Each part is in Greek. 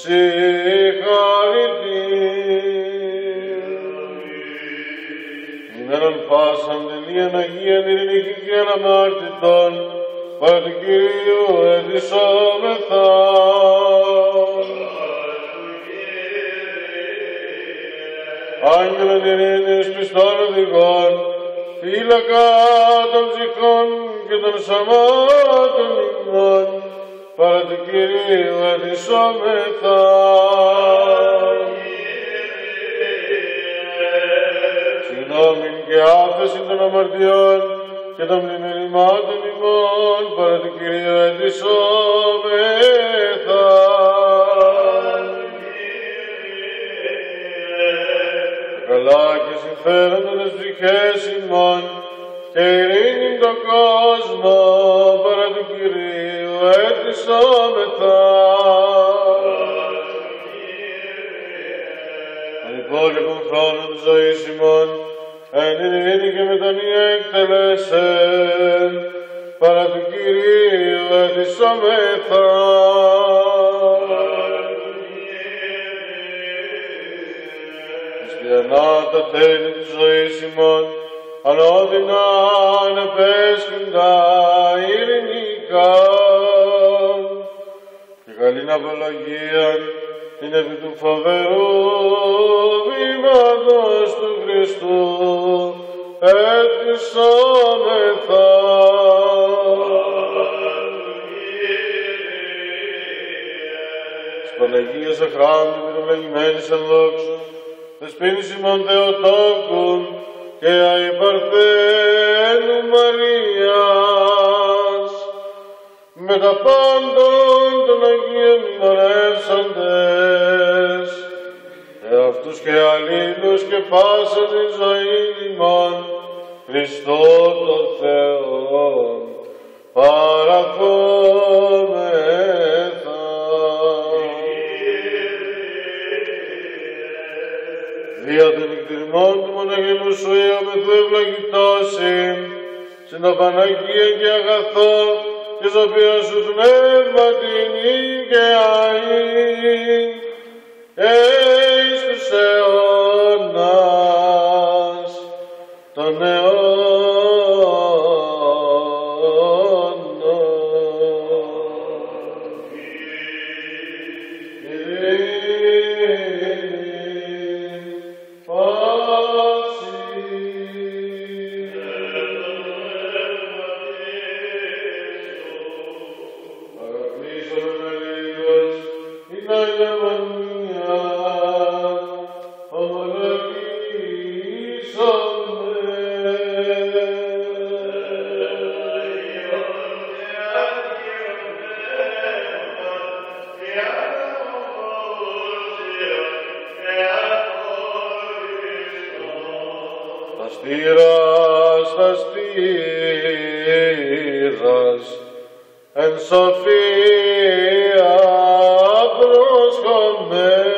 Κύριε, αναφέροντο τις ψυχές ημών και ειρήνην τον κόσμο παρά του Κυρίου αίτησόμεθα. Τον υπόλοιπον χρόνο της ζωής ημών εν ειρήνη και μετανία εκτελέσεν παρά του Κυρίου αιτησόμεθα. Χριστιανά τα τέλη της ζωής ημών ανώδυνα ανεπέσχυντα ειρηνικά και καλήν απολογίαν την επί του φοβερού βήματος του Χριστού αιτησόμεθα. Της Παναγίας Αχράντου πυρομελημένης εν δόξου δεσποίνης ημών Θεοτόκουν και αϊπαρθένου Μαρίας με τα πάντων των Αγίων μνημονεύσαντες αυτούς και αλλήλους και πάσα τη ζωή ημών Χριστό το Θεό παραθόμεθα. Δια των εκτιμών του μοναχελού σου ιαμεθού ευλογητώσιν συν τα Παναγία και αγαθό και σοφία σου πνεύματιν και αΐν εις τους αιώνας των αιώνων. Εν σοφία πρόσχομαι.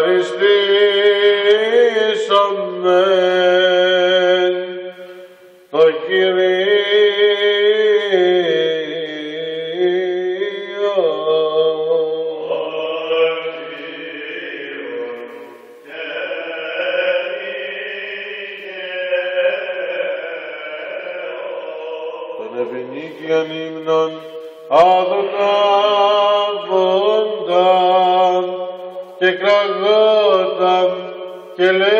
ευχαριστήσομεν το Κύριο. Τον ευνίκιον ύμνον αδοκάβονταν και κραγόταν και λέγονταν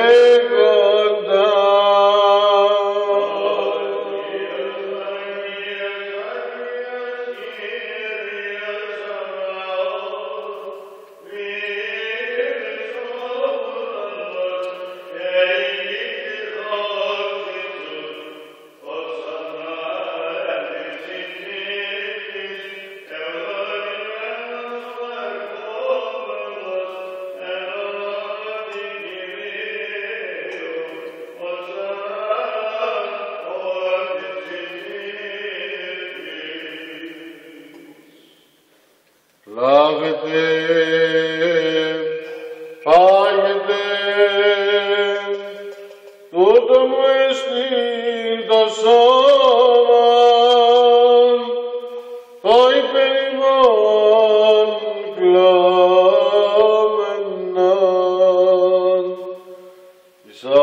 λάβετε, φάγετε, τούτο μου εστίν το σώμα, το υπέρ ημών κλάμενον, εις άφεσιν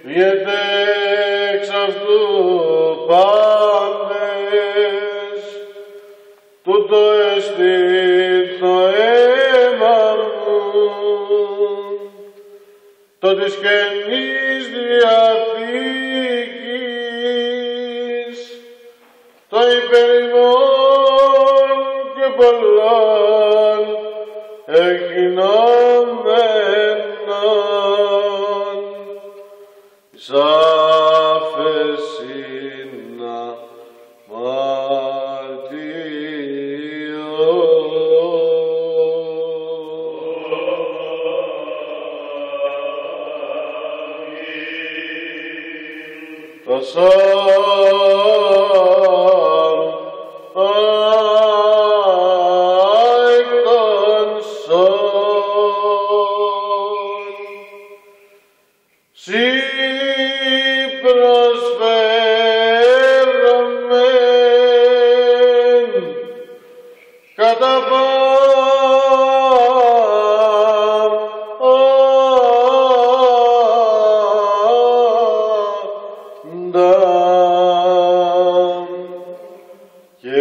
Βγείτε εξ αυτού πάντες, τούτο εστίν το αίμα μου, το της Καινής Διαθήκης, το υπέρ ημών και πολλών εκγινόμενων, εις άφεσιν αμαρτίων. Το προσφέρομεν κατά πάντα και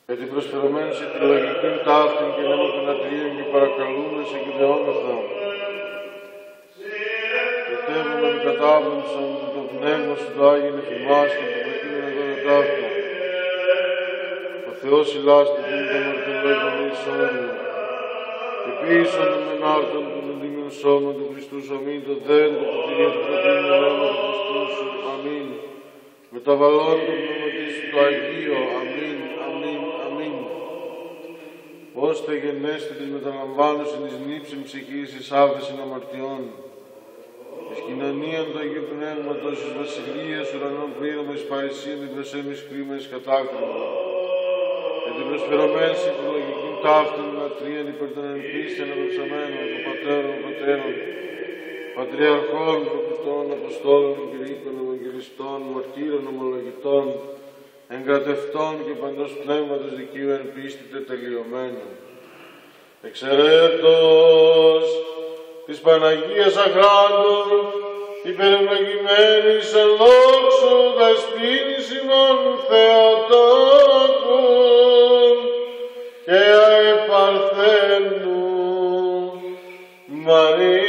για την προσφερωμένη σε τη λογική ταύτην και νέμα των ατρίων και παρακαλούμε σε κυδεόμεθα. Πετεύουμε κατάβονσον το πνεύμα σου το Άγιον εφημάς και το προκείμενο εδώ ταύτο. Ο Θεός ηλάστη που είναι το μαρτυρολόγιο μισόν και πείσον τον μενάρτον του νοντήμιου σώμα του Χριστού σου. Αμήν. Το δέν του ποτηρία του προκείμενο αίμα του Χριστού σου. Αμήν. Μεταβαλλόν το πνευματίσου το Αγίο. Αμήν. Αμήν. Αμήν. Ώστε γενέστε της μεταλαμβάνωσιν εις νύψιν ψυχής εις άφεσιν αμαρτιών, εις κοινωνίαν του Αγίου Πνεύματος, εις βασιλείας ουρανών πλήρωμα, εις παρησίαν την προσέμις κρίμα, εις κατάκριμα, και την προσφερωμένη σε τη λογική ταύτην λατρείαν υπέρ των εν πίστην αναψαμένων, των πατέρων, πατριαρχών, προφητών, αποστόλων, κηρύκων, ευαγγελιστών, μαρτύρων, ομολογητών, εγκρατευτών και παντός πνεύματος δικαίου εν πίστη τελειωμένου. Εξαιρέτως της Παναγίας Αχράντου, υπερευλογημένης εν δόξου δεσποίνης ημών Θεοτόκου και αεπαρθένου Μαρία.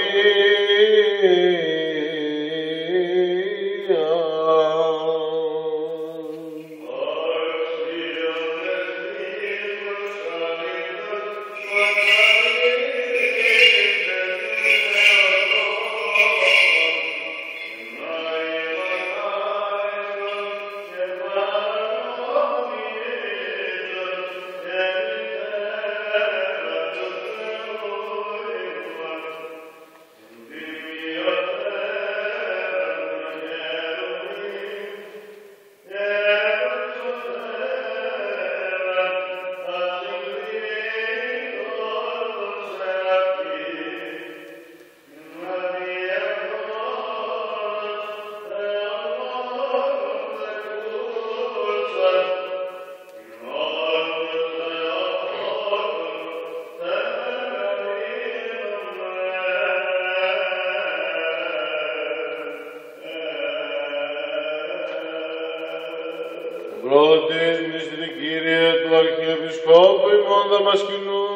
Πρώτης μνηστήρη Κύριε του Αρχιεπισκόπου ημών Δαμασκηνού,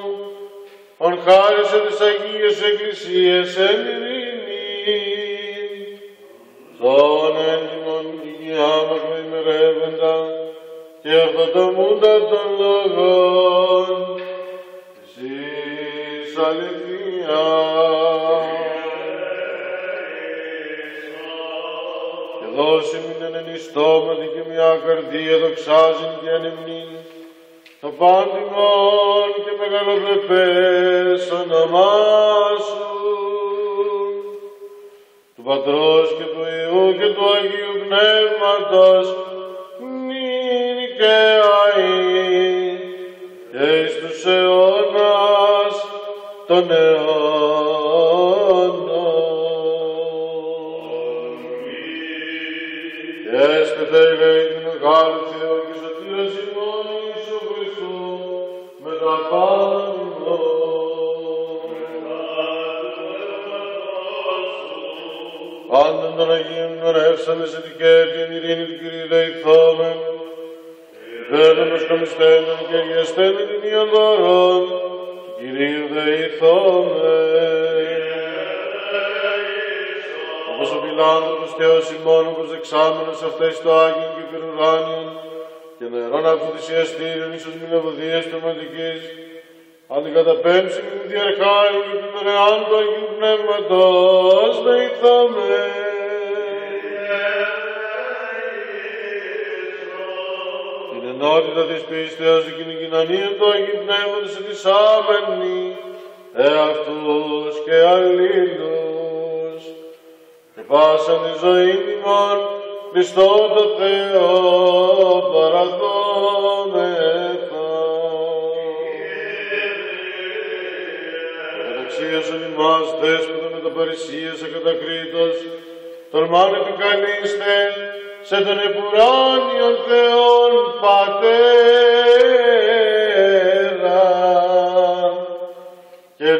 ον χάρισε τις Αγίες Εκκλησίες εν ειρήνη, τον έντιμον υγιάμα ημερεύοντα και ορθοτομούντα των λόγων της αληθεία. Και δώσει μην εν ιστόματι και μια καρδία δοξάζειν και ανεμνήν το πάντιμον και μεγαλοπρεπές όνομά σου, του Πατρός και του Υιού και του Αγίου Πνεύματος, νυν και αεί και εις τους αιώνας των αιώνων. Και έσπεται ελέη του Μεγάλου Θεού και σωτήρας ημών Ιησού Χριστού με τα πάντα ημών. Πάντων των Αγίων γνωρεύσαμε σε δικαίτη εν ειρήνη του Κυρίου δεηθόμεν, υπέρδομος καμιστέντων και αγιαστέντων τιμίων δωρών του Κυρίου δεηθόμεν. Όπως ο Φιλάνθρωπος Θεός ημών, όπως δεξάμενος αυτές το Άγιον και υπερουράνιον και νερών αυτοθυσιαστήριον ίσως μην ευωδίες τροματικής, αντικαταπέμψη με την διαρχάη και την δωρεάν του Αγίου Πνεύματος δεηθόμεν. Την ενότητα της πίστεως και την κοινωνία του Αγίου Πνεύματος ετισάμενη εαυτούς και αλλήλους και πάσαν τη ζωή ημών Χριστό το Θεό παραδόμεθα. Καταξίωσον ημάς δέσποτο με τα παρησίας ακατακρίτως, τολμάν επικαλείστε σε τον επουράνιον Θεόν Πατέρα και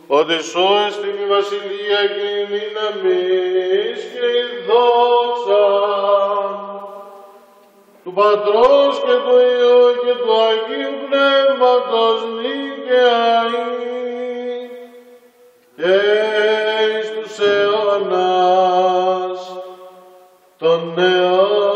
ότι σου εστιν η βασιλεία και η δύναμις και η δόξα του Πατρός και του Υιού και του Αγίου Πνεύματος νυν και αεί και εις τους αιώνας των αιώνων.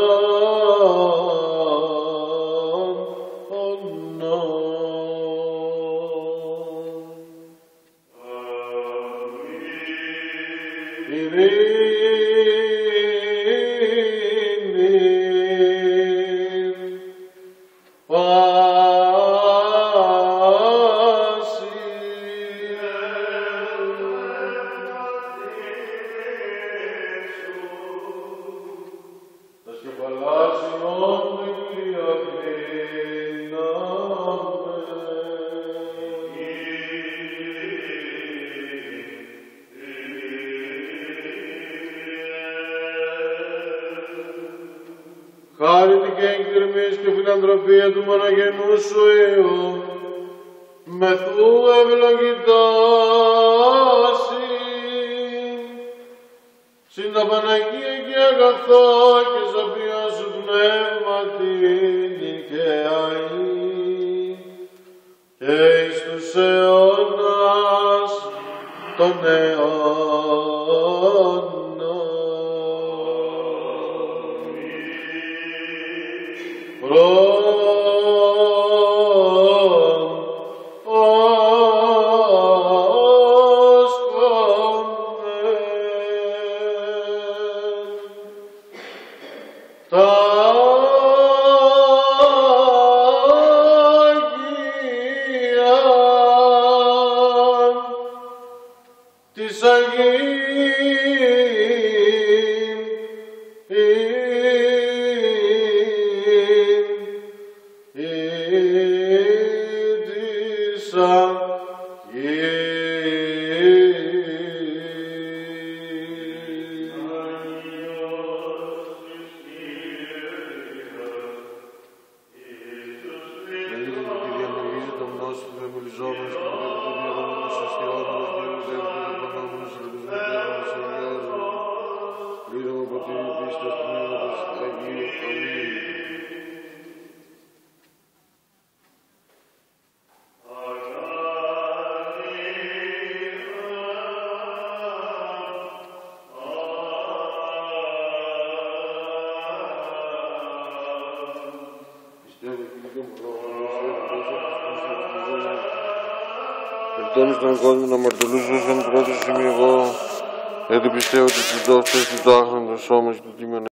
Χάρητη και εκδρυμής και φιλανθρωπία του μονογενού σου Υιού, μεθού ευλογητώσει, συν τα Παναγία και αγαθό και σοφία σου πνεύματι νυν και αεί και εις τους αιώνας των αιώνων. τόνους των κόσμων να αμαρτωλούς ζούσαν πρώτος είμαι εγώ, γιατί πιστεύω ότι του δώσω του τάχνοντος σώμα του τίμιον